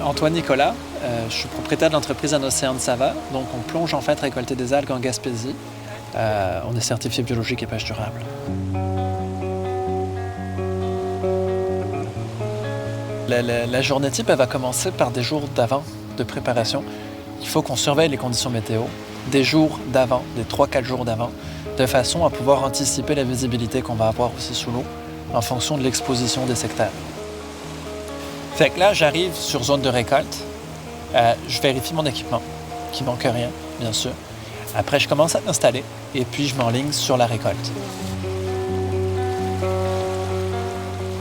Antoine Nicolas, je suis propriétaire de l'entreprise Un Océan de Saveurs. Donc on plonge en fait récolter des algues en Gaspésie. On est certifié biologique et pêche durable. La journée type, elle va commencer par des jours d'avant de préparation. Il faut qu'on surveille les conditions météo des jours d'avant, des 3-4 jours d'avant, de façon à pouvoir anticiper la visibilité qu'on va avoir aussi sous l'eau en fonction de l'exposition des secteurs. Fait que là, j'arrive sur zone de récolte. Je vérifie mon équipement, qu'il ne manque rien, bien sûr. Après, je commence à m'installer et puis je m'enligne sur la récolte.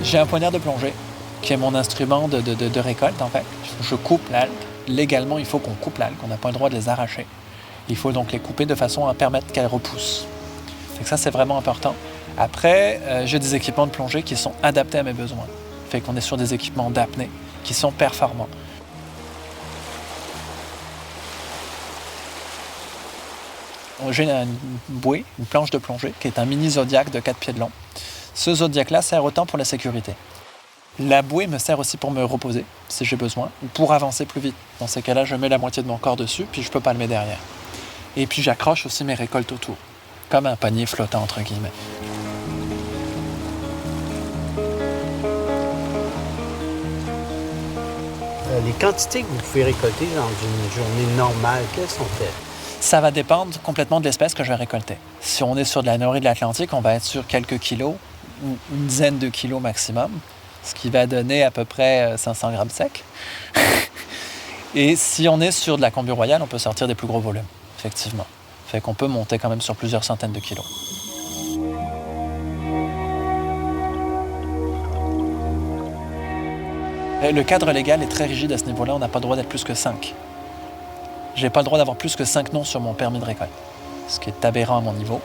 J'ai un poignard de plongée, qui est mon instrument de récolte, en fait. Je coupe l'algue. Légalement, il faut qu'on coupe l'algue. On n'a pas le droit de les arracher. Il faut donc les couper de façon à permettre qu'elles repoussent. Fait que ça, c'est vraiment important. Après, j'ai des équipements de plongée qui sont adaptés à mes besoins. Fait qu'on est sur des équipements d'apnée qui sont performants. J'ai une bouée, une planche de plongée, qui est un mini Zodiac de 4 pieds de long. Ce Zodiac-là sert autant pour la sécurité. La bouée me sert aussi pour me reposer, si j'ai besoin, ou pour avancer plus vite. Dans ces cas-là, je mets la moitié de mon corps dessus, puis je peux palmer derrière. Et puis j'accroche aussi mes récoltes autour, comme un panier flottant, entre guillemets. Les quantités que vous pouvez récolter dans une journée normale, quelles sont-elles? Ça va dépendre complètement de l'espèce que je vais récolter. Si on est sur de la norée de l'Atlantique, on va être sur quelques kilos, ou une dizaine de kilos maximum, ce qui va donner à peu près 500 grammes secs. Et si on est sur de la Combie royale, on peut sortir des plus gros volumes, effectivement. Fait qu'on peut monter quand même sur plusieurs centaines de kilos. Le cadre légal est très rigide à ce niveau-là. On n'a pas le droit d'être plus que 5. J'ai pas le droit d'avoir plus que 5 noms sur mon permis de récolte, ce qui est aberrant à mon niveau.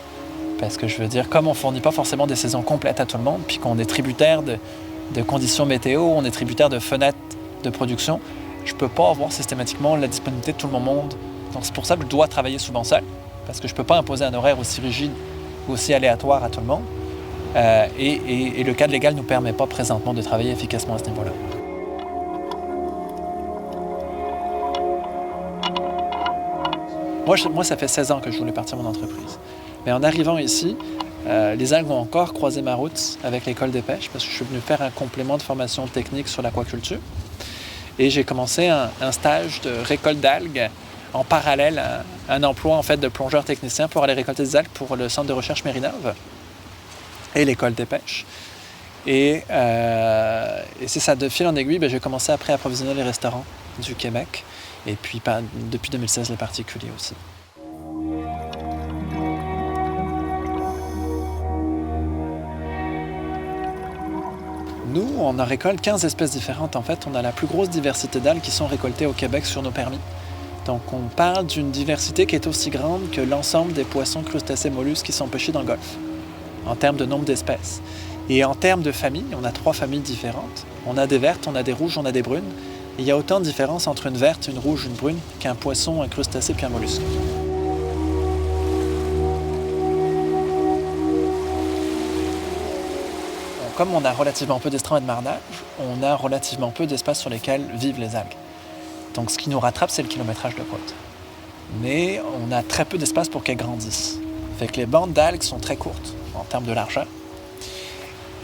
Parce que je veux dire, comme on ne fournit pas forcément des saisons complètes à tout le monde, puis qu'on est tributaire de conditions météo, on est tributaire de fenêtres de production, je ne peux pas avoir systématiquement la disponibilité de tout le monde. Donc c'est pour ça que je dois travailler souvent seul, parce que je ne peux pas imposer un horaire aussi rigide, aussi aléatoire à tout le monde. Et le cadre légal ne nous permet pas présentement de travailler efficacement à ce niveau-là. Moi, ça fait 16 ans que je voulais partir mon entreprise. Mais en arrivant ici, les algues ont encore croisé ma route avec l'école des pêches parce que je suis venu faire un complément de formation technique sur l'aquaculture. Et j'ai commencé un stage de récolte d'algues en parallèle à un emploi en fait, de plongeur technicien pour aller récolter des algues pour le centre de recherche Mérineuve et l'école des pêches. Et c'est ça, de fil en aiguille, j'ai commencé après à approvisionner les restaurants du Québec. Et puis, depuis 2016, les particuliers aussi. Nous, on en récolte 15 espèces différentes. En fait, on a la plus grosse diversité d'algues qui sont récoltées au Québec sur nos permis. Donc, on parle d'une diversité qui est aussi grande que l'ensemble des poissons, crustacés, mollusques qui sont pêchés dans le Golfe, en termes de nombre d'espèces. Et en termes de familles, on a 3 familles différentes. On a des vertes, on a des rouges, on a des brunes. Il y a autant de différences entre une verte, une rouge, une brune qu'un poisson, un crustacé puis un mollusque. Comme on a relativement peu d'estrants et de marnage, on a relativement peu d'espaces sur lesquels vivent les algues. Donc ce qui nous rattrape, c'est le kilométrage de côte. Mais on a très peu d'espace pour qu'elles grandissent. Fait que les bandes d'algues sont très courtes en termes de largeur.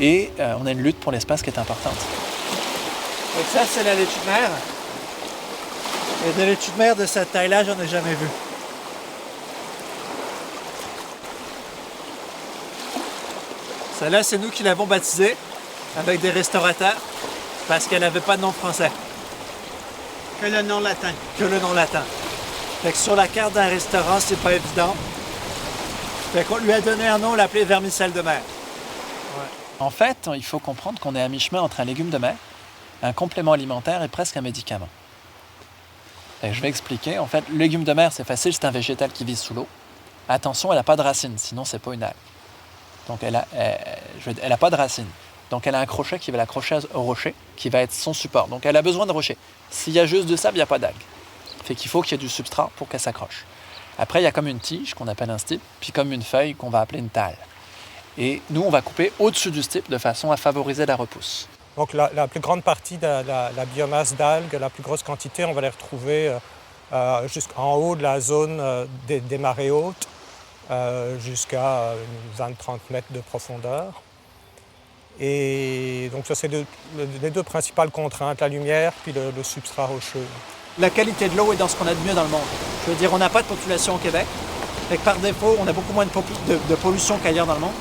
Et on a une lutte pour l'espace qui est importante. Donc ça, c'est la laitue de mer. Et de laitue de mer de cette taille-là, j'en ai jamais vu. Celle-là, c'est nous qui l'avons baptisée avec des restaurateurs parce qu'elle n'avait pas de nom français. Que le nom latin. Que le nom latin. Fait que sur la carte d'un restaurant, c'est pas évident. Fait qu'on lui a donné un nom, on l'appelait vermicelle de mer. Ouais. En fait, il faut comprendre qu'on est à mi-chemin entre un légume de mer, un complément alimentaire et presque un médicament. Je vais expliquer. En fait, le légume de mer, c'est facile, c'est un végétal qui vit sous l'eau. Attention, elle n'a pas de racines, sinon c'est pas une algue. Donc elle a pas de racines. Donc elle a un crochet qui va l'accrocher au rocher, qui va être son support. Donc elle a besoin de rocher. S'il y a juste du sable, il n'y a pas d'algue. Fait qu'il faut qu'il y ait du substrat pour qu'elle s'accroche. Après, il y a comme une tige qu'on appelle un stipe, puis comme une feuille qu'on va appeler une tale. Et nous, on va couper au-dessus du stipe de façon à favoriser la repousse. Donc la plus grande partie de la biomasse d'algues, la plus grosse quantité, on va les retrouver jusqu'en haut de la zone des marées hautes, jusqu'à 20-30 mètres de profondeur. Et donc ça, c'est les deux principales contraintes, la lumière puis le substrat rocheux. La qualité de l'eau est dans ce qu'on a de mieux dans le monde. Je veux dire, on n'a pas de population au Québec. Fait que par défaut, on a beaucoup moins de pollution qu'ailleurs dans le monde.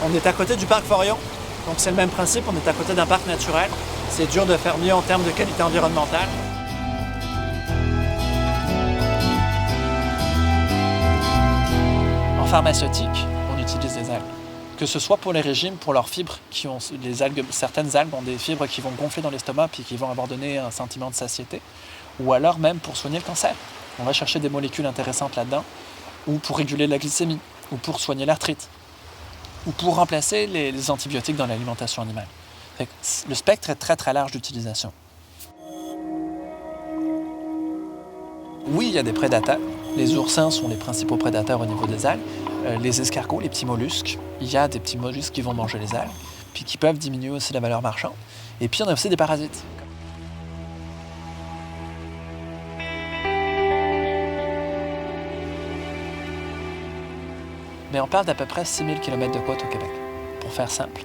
On est à côté du parc Forion, donc c'est le même principe, on est à côté d'un parc naturel. C'est dur de faire mieux en termes de qualité environnementale. En pharmaceutique, on utilise des algues. Que ce soit pour les régimes, pour leurs fibres, certaines algues ont des fibres qui vont gonfler dans l'estomac puis qui vont avoir donné un sentiment de satiété, ou alors même pour soigner le cancer. On va chercher des molécules intéressantes là-dedans, ou pour réguler la glycémie, ou pour soigner l'arthrite, ou pour remplacer les antibiotiques dans l'alimentation animale. Le spectre est très très large d'utilisation. Oui, il y a des prédateurs. Les oursins sont les principaux prédateurs au niveau des algues. Les escargots, les petits mollusques, il y a des petits mollusques qui vont manger les algues, puis qui peuvent diminuer aussi la valeur marchande. Et puis on a aussi des parasites. Mais on parle d'à peu près 6000 km de côte au Québec, pour faire simple.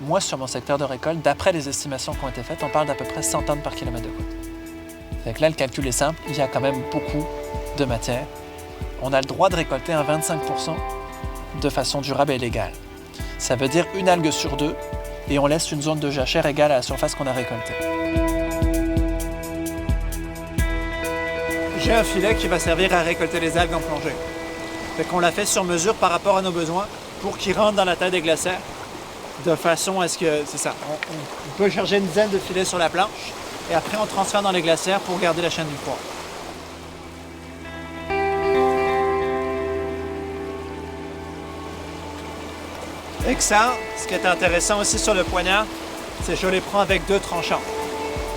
Moi, sur mon secteur de récolte, d'après les estimations qui ont été faites, on parle d'à peu près 100 tonnes par kilomètre de côte. Fait que là, le calcul est simple, il y a quand même beaucoup de matière. On a le droit de récolter un 25% de façon durable et légale. Ça veut dire une algue sur deux, et on laisse une zone de jachère égale à la surface qu'on a récoltée. J'ai un filet qui va servir à récolter les algues en plongée. Fait qu'on l'a fait sur mesure par rapport à nos besoins pour qu'ils rentrent dans la taille des glacières, de façon à ce que, c'est ça, on peut charger une dizaine de filets sur la planche, et après on transfère dans les glacières pour garder la chaîne du froid. Et que ça, ce qui est intéressant aussi sur le poignard, c'est que je les prends avec 2 tranchants.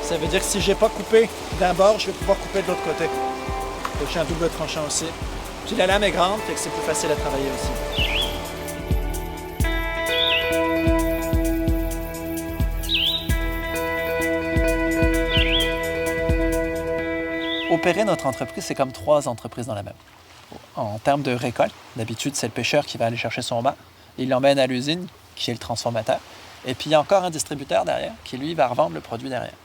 Ça veut dire que si je n'ai pas coupé d'un bord, je vais pouvoir couper de l'autre côté. Donc j'ai un double tranchant aussi. Puis la lame est grande, fait que c'est plus facile à travailler aussi. Opérer notre entreprise, c'est comme 3 entreprises dans la même. En termes de récolte, d'habitude, c'est le pêcheur qui va aller chercher son mât. Il l'emmène à l'usine, qui est le transformateur. Et puis, il y a encore un distributeur derrière, qui, lui, va revendre le produit derrière.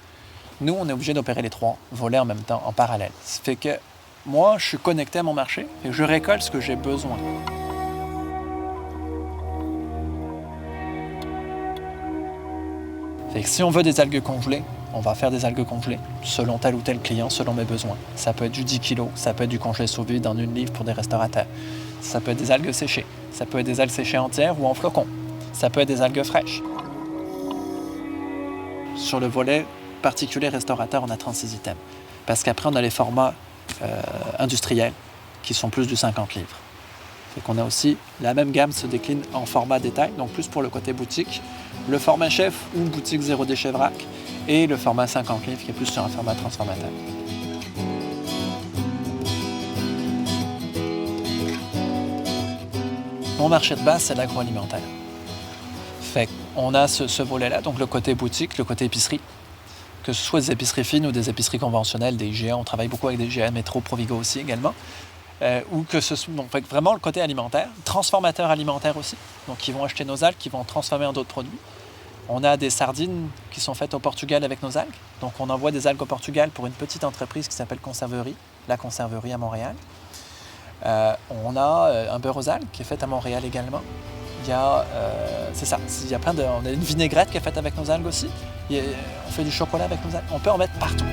Nous, on est obligé d'opérer les 3 volets en même temps, en parallèle. Ça fait que moi, je suis connecté à mon marché et je récolte ce que j'ai besoin. Fait que si on veut des algues congelées, on va faire des algues congelées, selon tel ou tel client, selon mes besoins. Ça peut être du 10 kg, ça peut être du congelé sous vide en 1 livre pour des restaurateurs. Ça peut être des algues séchées, ça peut être des algues séchées entières ou en flocons. Ça peut être des algues fraîches. Sur le volet particulier restaurateur, on a 36 items. Parce qu'après, on a les formats industriels qui sont plus du 50 livres. Fait qu'on a aussi, la même gamme se décline en format détail, donc plus pour le côté boutique, le format chef ou boutique 0 déchet vrac, et le format 50 livres qui est plus sur un format transformateur. Mon marché de base, c'est l'agroalimentaire. Fait qu'on a ce volet-là, donc le côté boutique, le côté épicerie, que ce soit des épiceries fines ou des épiceries conventionnelles, des IGA, on travaille beaucoup avec des IGA, Métro, Provigo aussi également, ou que ce soit donc, vraiment le côté alimentaire, transformateurs alimentaires aussi, donc qui vont acheter nos algues, qui vont transformer en d'autres produits. On a des sardines qui sont faites au Portugal avec nos algues, donc on envoie des algues au Portugal pour une petite entreprise qui s'appelle Conserverie, la Conserverie à Montréal. On a un beurre aux algues qui est fait à Montréal également. Il y a, c'est ça, il y a on a une vinaigrette qui est faite avec nos algues aussi. On fait du chocolat avec nos algues. On peut en mettre partout.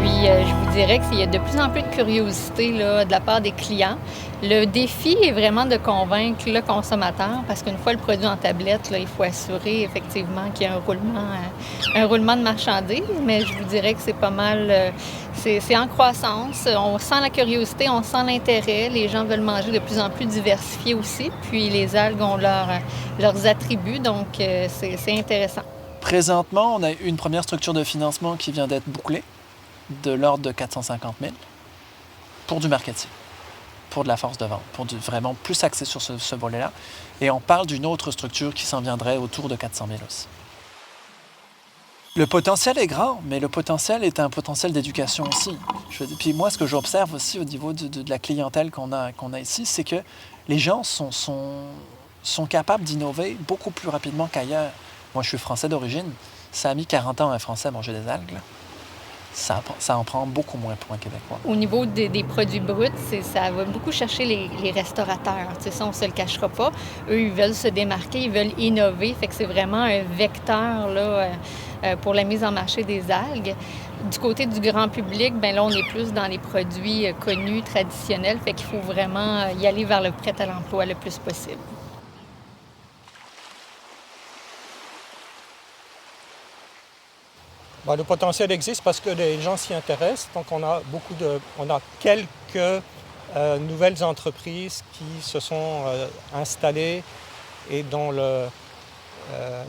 Puis, je vous dirais qu'il y a de plus en plus de curiosité là, de la part des clients. Le défi est vraiment de convaincre le consommateur parce qu'une fois le produit en tablette, là, il faut assurer effectivement qu'il y a un roulement de marchandises. Mais je vous dirais que c'est pas mal, c'est en croissance. On sent la curiosité, on sent l'intérêt. Les gens veulent manger de plus en plus diversifié aussi. Puis les algues ont leurs attributs, donc c'est intéressant. Présentement, on a une première structure de financement qui vient d'être bouclée, de l'ordre de 450 000 pour du marketing, pour de la force de vente, pour vraiment plus axé sur ce volet-là. Et on parle d'une autre structure qui s'en viendrait autour de 400 000 aussi. Le potentiel est grand, mais le potentiel est un potentiel d'éducation aussi. Puis moi, ce que j'observe aussi au niveau de la clientèle qu'on a ici, c'est que les gens sont capables d'innover beaucoup plus rapidement qu'ailleurs. Moi, je suis français d'origine. Ça a mis 40 ans à un Français à manger des algues, là. Ça en prend beaucoup moins pour un Québécois. Au niveau des produits bruts, ça va beaucoup chercher les restaurateurs. T'sais, ça, on ne se le cachera pas. Eux, ils veulent se démarquer, ils veulent innover. Fait que c'est vraiment un vecteur là, pour la mise en marché des algues. Du côté du grand public, bien là, on est plus dans les produits connus, traditionnels. Fait qu'il faut vraiment y aller vers le prêt à l'emploi le plus possible. Le potentiel existe parce que les gens s'y intéressent. Donc on a quelques nouvelles entreprises qui se sont installées et dont la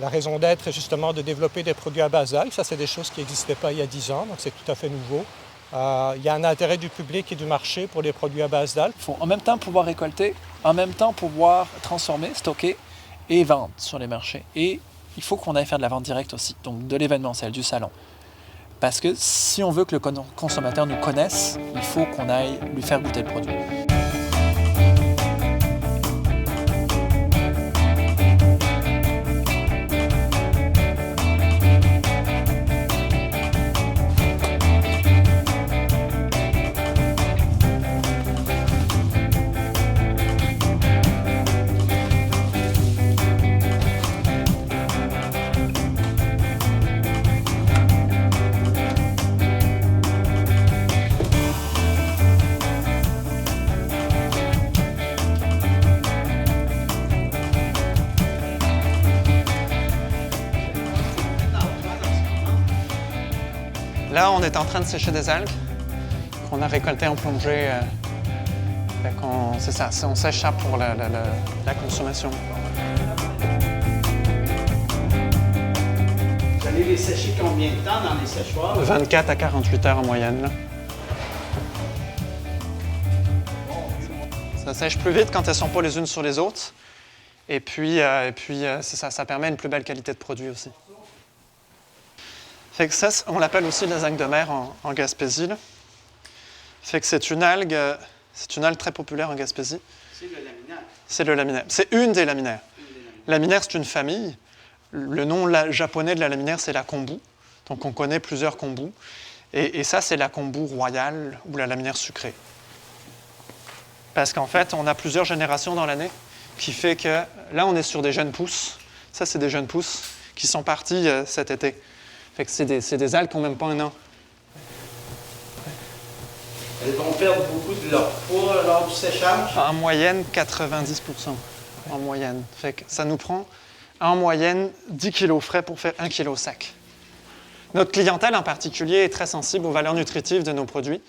raison d'être est justement de développer des produits à base d'algues. Ça, c'est des choses qui n'existaient pas il y a 10 ans, donc c'est tout à fait nouveau. Il y a un intérêt du public et du marché pour les produits à base d'algues. Il faut en même temps pouvoir récolter, en même temps pouvoir transformer, stocker et vendre sur les marchés. Et il faut qu'on aille faire de la vente directe aussi, donc de l'événementiel, du salon. Parce que si on veut que le consommateur nous connaisse, il faut qu'on aille lui faire goûter le produit. Là, on est en train de sécher des algues qu'on a récoltées en plongée. C'est ça, on sèche ça pour la consommation. Vous allez les sécher combien de temps dans les séchoirs? 24 à 48 heures en moyenne. Là. Ça sèche plus vite quand elles ne sont pas les unes sur les autres. Et puis c'est ça, ça permet une plus belle qualité de produit aussi. Fait que ça, on l'appelle aussi les algues de mer en Gaspésie. Là. Fait que c'est une algue très populaire en Gaspésie. C'est le laminaire. C'est le laminaire. C'est une des laminaires. Laminaire, c'est une famille. Le nom japonais de la laminaire, c'est la kombu. Donc on connaît plusieurs kombu. Et ça, c'est la kombu royale ou la laminaire sucrée. Parce qu'en fait, on a plusieurs générations dans l'année qui fait que là, on est sur des jeunes pousses. Ça, c'est des jeunes pousses qui sont partis cet été. Fait que c'est des algues qui n'ont même pas un an. Elles vont perdre beaucoup de leur poids lors du séchage? En moyenne, 90%. En moyenne. Fait que ça nous prend, en moyenne, 10 kg frais pour faire 1 kg sec. Notre clientèle en particulier est très sensible aux valeurs nutritives de nos produits.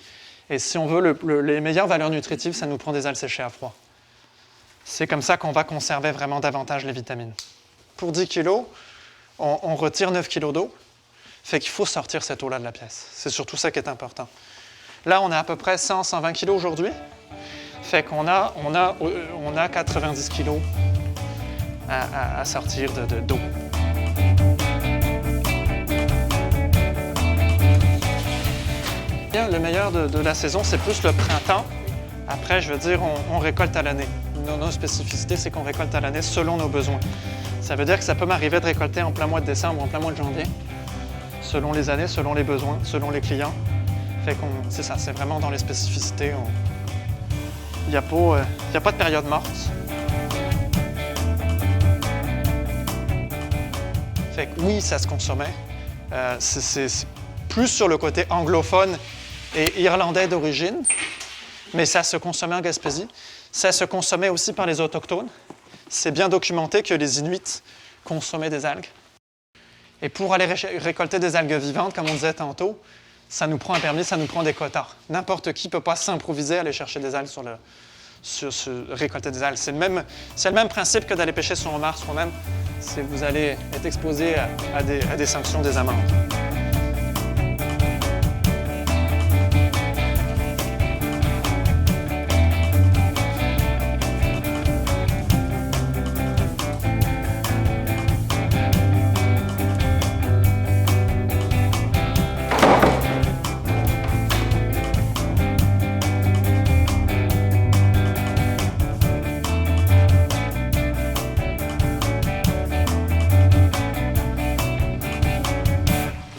Et si on veut les meilleures valeurs nutritives, ça nous prend des algues séchées à froid. C'est comme ça qu'on va conserver vraiment davantage les vitamines. Pour 10 kg, on retire 9 kg d'eau. Fait qu'il faut sortir cette eau-là de la pièce. C'est surtout ça qui est important. Là, on a à peu près 100-120 kg aujourd'hui. Fait qu'on a 90 kg à sortir d'eau. Le meilleur de la saison, c'est plus le printemps. Après, je veux dire, on récolte à l'année. Nos spécificités, c'est qu'on récolte à l'année selon nos besoins. Ça veut dire que ça peut m'arriver de récolter en plein mois de décembre ou en plein mois de janvier, selon les années, selon les besoins, selon les clients. Fait qu'on, c'est ça, c'est vraiment dans les spécificités. Il n'y a pas de période morte. Fait que oui, ça se consommait. C'est plus sur le côté anglophone et irlandais d'origine, mais ça se consommait en Gaspésie. Ça se consommait aussi par les Autochtones. C'est bien documenté que les Inuits consommaient des algues. Et pour aller récolter des algues vivantes, comme on disait tantôt, ça nous prend un permis, ça nous prend des quotas. N'importe qui ne peut pas s'improviser à aller chercher des algues récolter des algues. C'est le même principe que d'aller pêcher son homard soi-même. Vous allez être exposé à des sanctions, des amendes.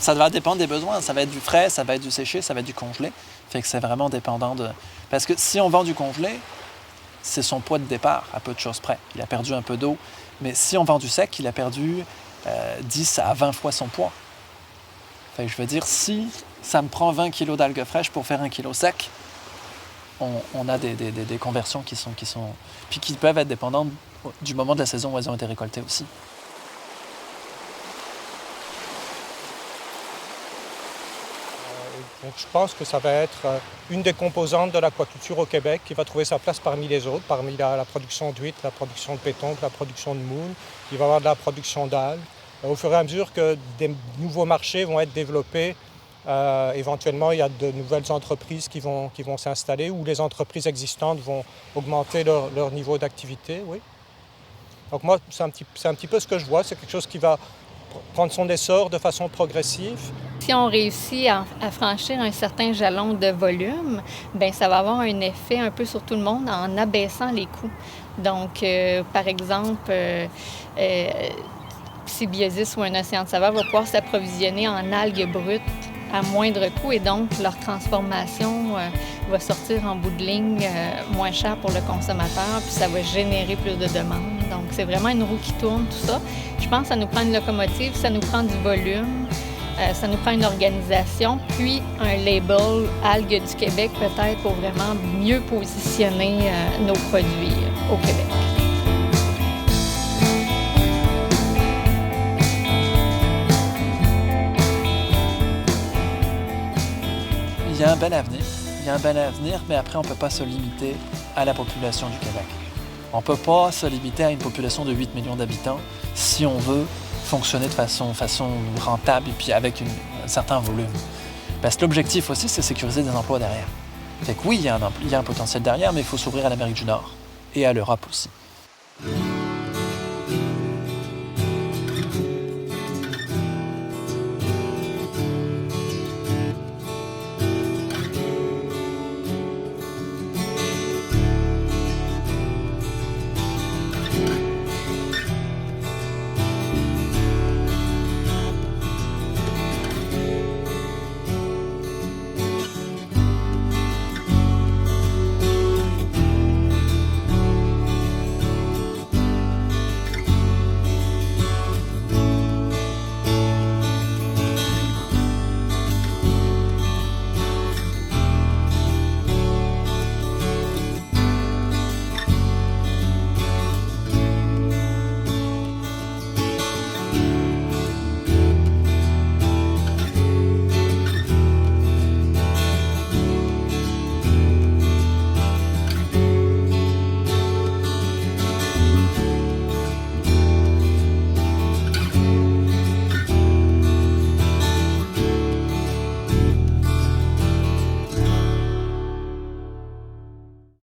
Ça va dépendre des besoins. Ça va être du frais, ça va être du séché, ça va être du congelé. Fait que c'est vraiment dépendant de... Parce que si on vend du congelé, c'est son poids de départ, à peu de choses près. Il a perdu un peu d'eau. Mais si on vend du sec, il a perdu 10 à 20 fois son poids. Fait que je veux dire, si ça me prend 20 kg d'algues fraîches pour faire 1 kg sec, on a des conversions qui sont... Puis qui peuvent être dépendantes du moment de la saison où elles ont été récoltées aussi. Donc je pense que ça va être une des composantes de l'aquaculture au Québec qui va trouver sa place parmi les autres, parmi la production d'huîtres, la production de pétoncle, la production de moules. Il va y avoir de la production d'algues. Au fur et à mesure que des nouveaux marchés vont être développés, éventuellement il y a de nouvelles entreprises qui vont s'installer ou les entreprises existantes vont augmenter leur niveau d'activité. Oui. Donc moi, c'est un petit peu ce que je vois. C'est quelque chose qui va prendre son essor de façon progressive. Si on réussit à franchir un certain jalon de volume, bien, ça va avoir un effet un peu sur tout le monde en abaissant les coûts. Donc, par exemple, Symbiosis ou un Océan de saveur va pouvoir s'approvisionner en algues brutes à moindre coût et donc leur transformation va sortir en bout de ligne moins cher pour le consommateur, puis ça va générer plus de demandes. Donc, c'est vraiment une roue qui tourne, tout ça. Je pense que ça nous prend une locomotive, ça nous prend du volume. Ça nous prend une organisation, puis un label Algues du Québec peut-être pour vraiment mieux positionner nos produits au Québec. Il y a un bel avenir, mais après on ne peut pas se limiter à la population du Québec. On ne peut pas se limiter à une population de 8 millions d'habitants si on veut fonctionner de façon rentable et puis avec un certain volume. Parce que l'objectif aussi, c'est sécuriser des emplois derrière. Fait que oui, il y a un potentiel derrière, mais il faut s'ouvrir à l'Amérique du Nord et à l'Europe aussi.